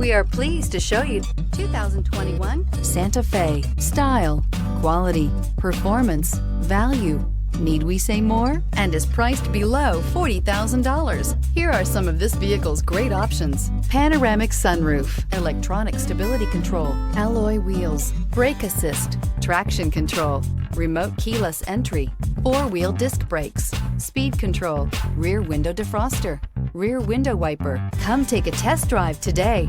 We are pleased to show you 2021 Santa Fe. Style, quality, performance, value. Need we say more? And is priced below $40,000. Here are some of this vehicle's great options: panoramic sunroof, electronic stability control, alloy wheels, brake assist, traction control, remote keyless entry, four-wheel disc brakes, speed control, rear window defroster, rear window wiper. Come take a test drive today.